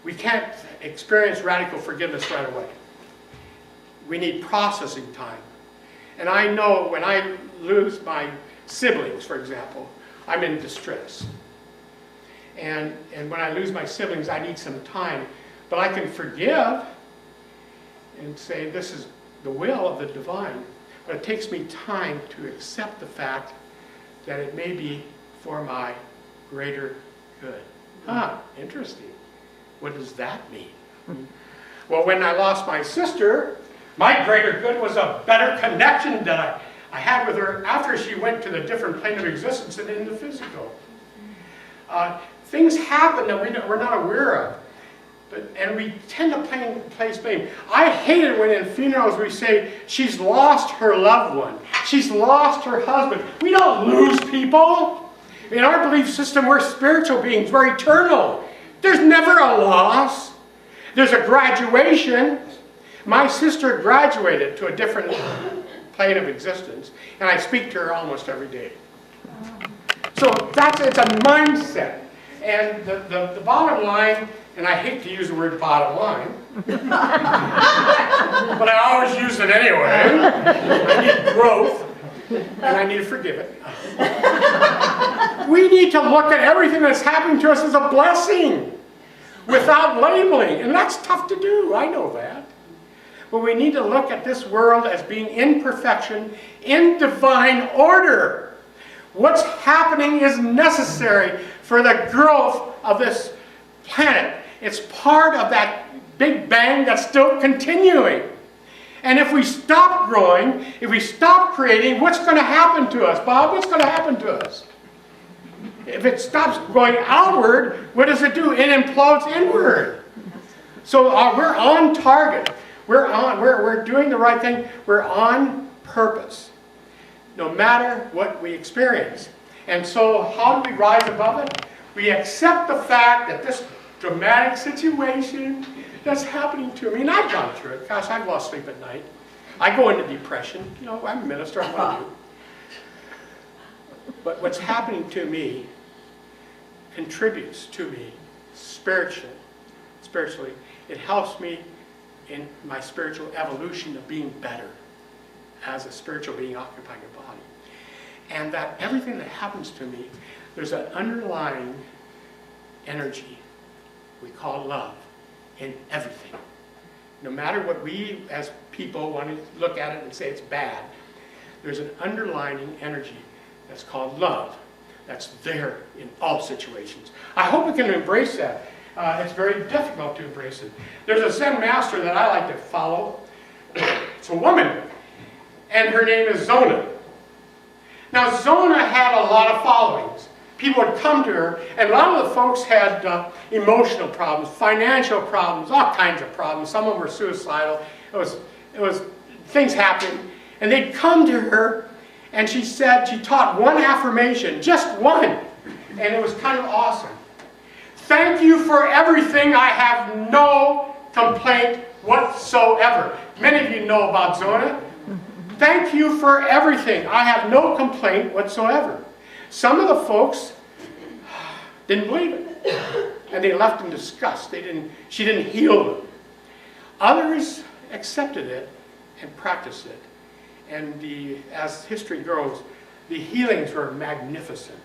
we can't experience radical forgiveness right away. We need processing time. And I know when I lose my siblings, for example, I'm in distress. And when I lose my siblings, I need some time. But I can forgive and say, this is the will of the divine. But it takes me time to accept the fact that it may be for my greater good. Interesting. What does that mean? Well, when I lost my sister, my greater good was a better connection that I had with her after she went to the different plane of existence and in the physical. Things happen that we're not aware of. And we tend to place blame. I hate it when in funerals we say, she's lost her loved one. She's lost her husband. We don't lose people. In our belief system, we're spiritual beings. We're eternal. There's never a loss. There's a graduation. My sister graduated to a different plane of existence. And I speak to her almost every day. So it's a mindset. And the bottom line, and I hate to use the word bottom line, but I always use it anyway. I need growth, and I need to forgive it. We need to look at everything that's happening to us as a blessing, without labeling. And that's tough to do, I know that. But we need to look at this world as being in perfection, in divine order. What's happening is necessary for the growth of this planet. It's part of that Big Bang that's still continuing. And if we stop growing, if we stop creating, what's going to happen to us, Bob? What's going to happen to us? If it stops going outward, what does it do? It implodes inward. So we're on target. We're doing the right thing. We're on purpose, no matter what we experience. And so how do we rise above it? We accept the fact that this dramatic situation that's happening to me, and I've gone through it. Gosh, I've lost sleep at night. I go into depression. You know, I'm a minister, I'm one of you. But what's happening to me contributes to me spiritually. It helps me in my spiritual evolution of being better as a spiritual being occupying a body. And that everything that happens to me, there's an underlying energy we call love in everything. No matter what we as people want to look at it and say it's bad, there's an underlying energy that's called love that's there in all situations. I hope we can embrace that. It's very difficult to embrace it. There's a Zen master that I like to follow. It's a woman, and her name is Zona. Now, Zona had a lot of followings. People would come to her, and a lot of the folks had emotional problems, financial problems, all kinds of problems. Some of them were suicidal. It was things happening, and they'd come to her, and she said she taught one affirmation, just one, and it was kind of awesome. Thank you for everything. I have no complaint whatsoever. Many of you know about Zona. Thank you for everything. I have no complaint whatsoever. Some of the folks didn't believe it, and they left in disgust. She didn't heal them. Others accepted it and practiced it. And as history goes, the healings were magnificent.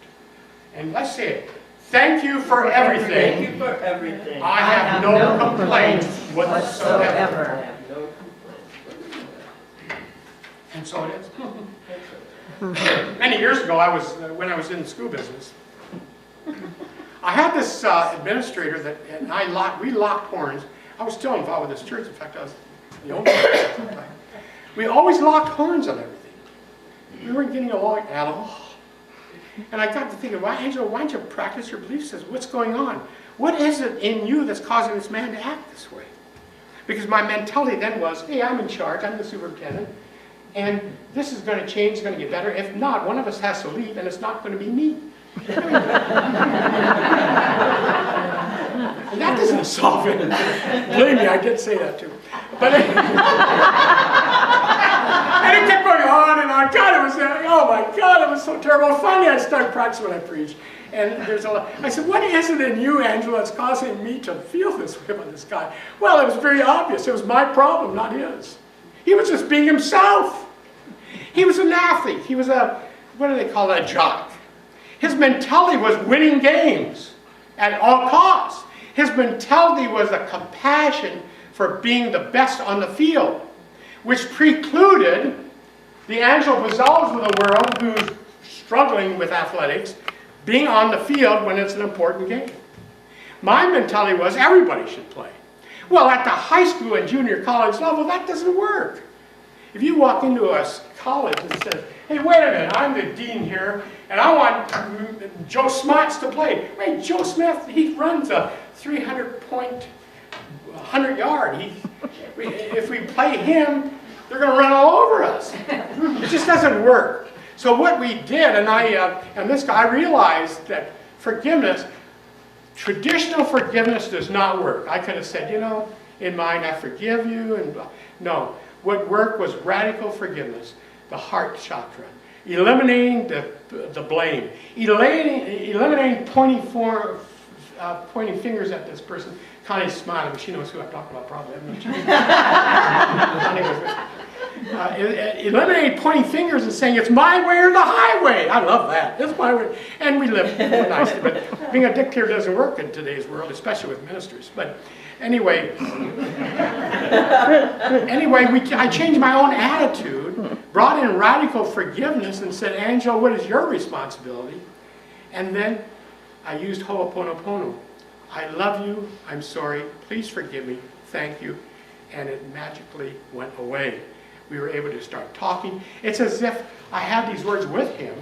And let's say it. Thank you for everything. Thank you for everything. I have no complaints whatsoever. And so it is. Many years ago, when I was in the school business, I had this administrator we locked horns. I was still involved with this church. In fact, I was the only one. We always locked horns on everything. We weren't getting along at all. And I got to thinking, Angelo, why don't you practice your belief system? What's going on? What is it in you that's causing this man to act this way? Because my mentality then was, hey, I'm in charge. I'm the superintendent. And this is going to change, it's going to get better. If not, one of us has to leave, and it's not going to be me. And that doesn't solve it. Believe me, I did say that too. But and it kept going on and on. God, oh my God, it was so terrible. Finally, I started practicing what I preached. And there's a lot. I said, what is it in you, Angelo, that's causing me to feel this way about this guy? Well, it was very obvious. It was my problem, not his. He was just being himself. He was an athlete. He was a, what do they call that, a jock. His mentality was winning games at all costs. His mentality was a compassion for being the best on the field, which precluded the Angelo Pizelos of the world who's struggling with athletics being on the field when it's an important game. My mentality was everybody should play. Well, at the high school and junior college level, that doesn't work. If you walk into a college and say, hey, wait a minute, I'm the dean here, and I want Joe Smarts to play. Wait, Joe Smith, he runs a 300-point, 100-yard. If we play him, they're going to run all over us. It just doesn't work. So what we did, I realized that forgiveness, traditional forgiveness does not work. I could have said, you know, in mind, I forgive you, and no. What worked was radical forgiveness, the heart chakra, eliminating the blame, eliminating pointing fingers at this person. Connie's smiling, she knows who I'm talking about probably. Eliminating pointing fingers and saying, it's my way or the highway. I love that. It's my way. And we live nicely. But being a dictator doesn't work in today's world, especially with ministers. But anyway, I changed my own attitude, brought in radical forgiveness and said, Angelo, what is your responsibility? And then I used Ho'oponopono. I love you, I'm sorry, please forgive me, thank you. And it magically went away. We were able to start talking. It's as if I had these words with him,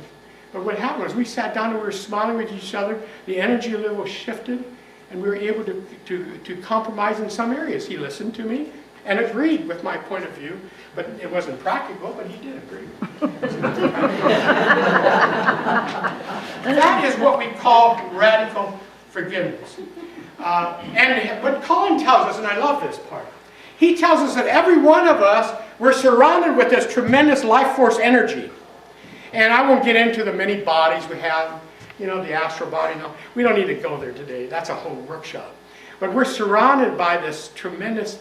but what happened was we sat down and we were smiling with each other, the energy level shifted, and we were able to compromise in some areas. He listened to me and agreed with my point of view, but it wasn't practical, but he did agree. That is what we call radical forgiveness. And what Colin tells us, and I love this part, he tells us that every one of us, we're surrounded with this tremendous life force energy. And I won't get into the many bodies we have, you know, the astral body. No, we don't need to go there today. That's a whole workshop. But we're surrounded by this tremendous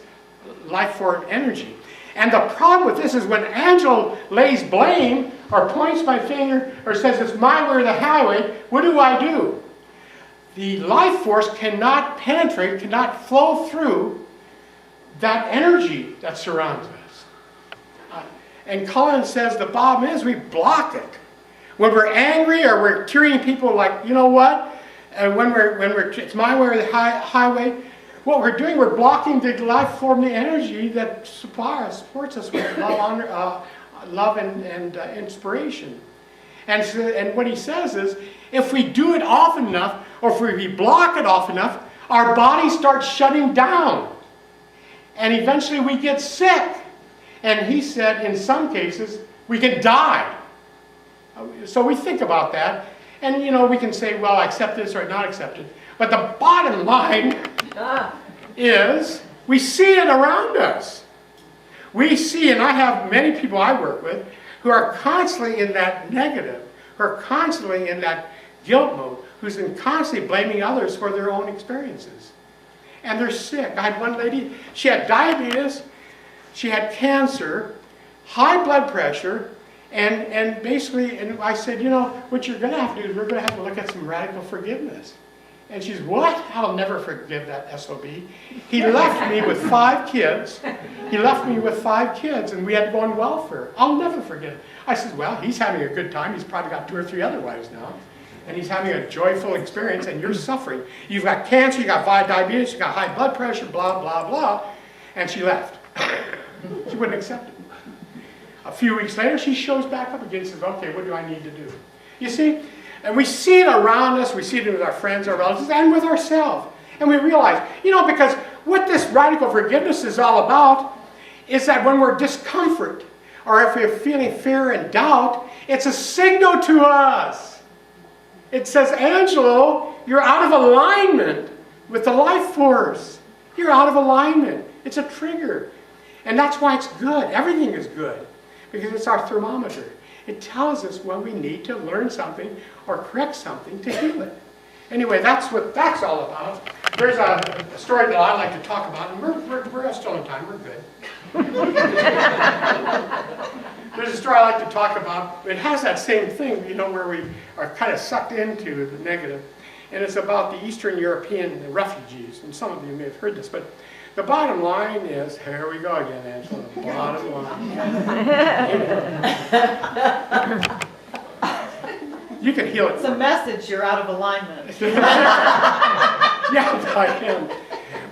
life force energy. And the problem with this is when Angelo lays blame or points my finger or says it's my way or the highway, what do? The life force cannot penetrate, cannot flow through that energy that surrounds us. And Colin says the problem is we block it. When we're angry or we're treating people like, you know what, and when it's my way or the highway, what we're doing, we're blocking the life form, the energy that supports us with love and inspiration. And what he says is, if we do it often enough, or if we block it often enough, our body starts shutting down. And eventually we get sick. And he said, in some cases, we can die. So we think about that. And, you know, we can say, well, accept this or not accept it. But the bottom line is, we see it around us. We see, and I have many people I work with, who are constantly in that negative, who are constantly in that guilt mode, who's constantly blaming others for their own experiences. And they're sick. I had one lady, she had diabetes, she had cancer, high blood pressure, and basically, and I said, you know, what you're going to have to do is we're going to have to look at some radical forgiveness. And she's, what? I'll never forgive that SOB. He left me with 5 kids. He left me with 5 kids, and we had to go on welfare. I'll never forget it. I said, well, he's having a good time. He's probably got 2 or 3 other wives now. And he's having a joyful experience, and you're suffering. You've got cancer, you've got diabetes, you've got high blood pressure, blah, blah, blah. And she left. She wouldn't accept it. A few weeks later, she shows back up again and says, okay, what do I need to do? You see? And we see it around us, we see it with our friends, our relatives, and with ourselves. And we realize, you know, because what this radical forgiveness is all about is that when we're discomfort, or if we're feeling fear and doubt, it's a signal to us. It says, Angelo, you're out of alignment with the life force. You're out of alignment. It's a trigger. And that's why it's good. Everything is good. Because it's our thermometer. It tells us when we need to learn something or correct something to heal it. Anyway, that's what that's all about. There's a story that I like to talk about, and we're still in time, we're good. There's a story I like to talk about. It has that same thing, you know, where we are kind of sucked into the negative. And it's about the Eastern European refugees. And some of you may have heard this, but the bottom line is, here we go again, Angela, the bottom line. You can heal it. It's a message, you're out of alignment. Yeah, I am.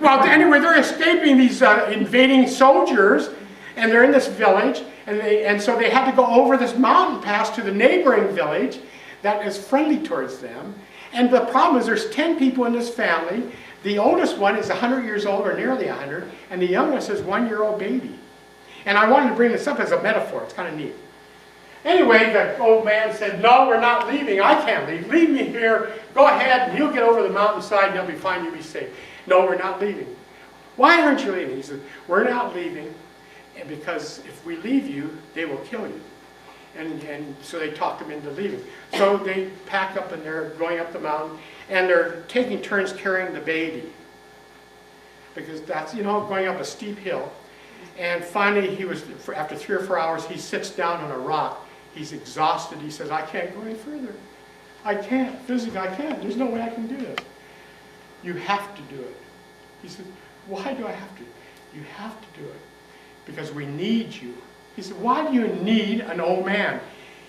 Well, anyway, they're escaping these invading soldiers, and they're in this village, and so they had to go over this mountain pass to the neighboring village that is friendly towards them. And the problem is there's 10 people in this family. The oldest one is 100 years old, or nearly 100, and the youngest is a 1-year-old baby. And I wanted to bring this up as a metaphor. It's kind of neat. Anyway, the old man said, no, we're not leaving. I can't leave. Leave me here. Go ahead, and you'll get over the mountainside, and you'll be fine. You'll be safe. No, we're not leaving. Why aren't you leaving? He said, we're not leaving because if we leave you, they will kill you. And so they talked him into leaving. So they pack up, and they're going up the mountain, and they're taking turns carrying the baby. Because that's, you know, going up a steep hill. And finally, after 3 or 4 hours, he sits down on a rock. He's exhausted. He says, I can't go any further. I can't. Physically, I can't. There's no way I can do this. You have to do it. He said, why do I have to? You have to do it. Because we need you. He said, why do you need an old man?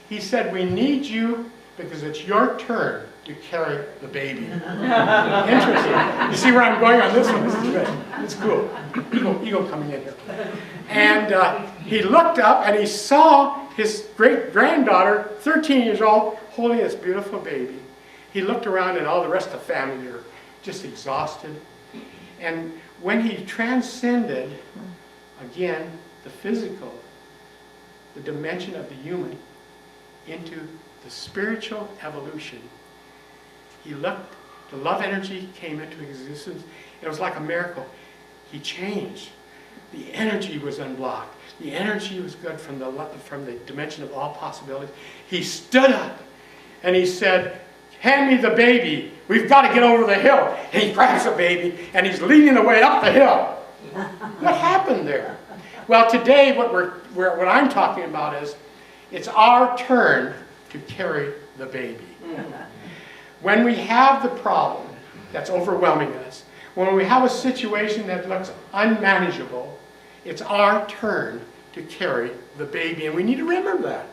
He said, we need you because it's your turn to carry the baby. Interesting. You see where I'm going on this one? This is good. It's cool. Ego coming in here. And he looked up and he saw his great-granddaughter, 13 years old, holding this beautiful baby. He looked around and all the rest of the family are just exhausted. And when he transcended, again, the physical, the dimension of the human, into the spiritual evolution, he looked, the love energy came into existence. It was like a miracle. He changed. The energy was unblocked. The energy was good from the dimension of all possibilities. He stood up and he said, hand me the baby. We've got to get over the hill. And he grabs the baby and he's leading the way up the hill. What happened there? Well, today what I'm talking about is it's our turn to carry the baby. When we have the problem that's overwhelming us, when we have a situation that looks unmanageable, it's our turn to carry the baby. And we need to remember that.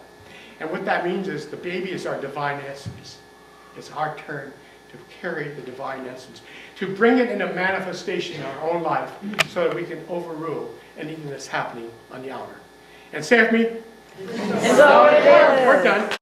And what that means is the baby is our divine essence. It's our turn to carry the divine essence, to bring it in a manifestation in our own life so that we can overrule anything that's happening on the outer. And say with me, So it is. we're done.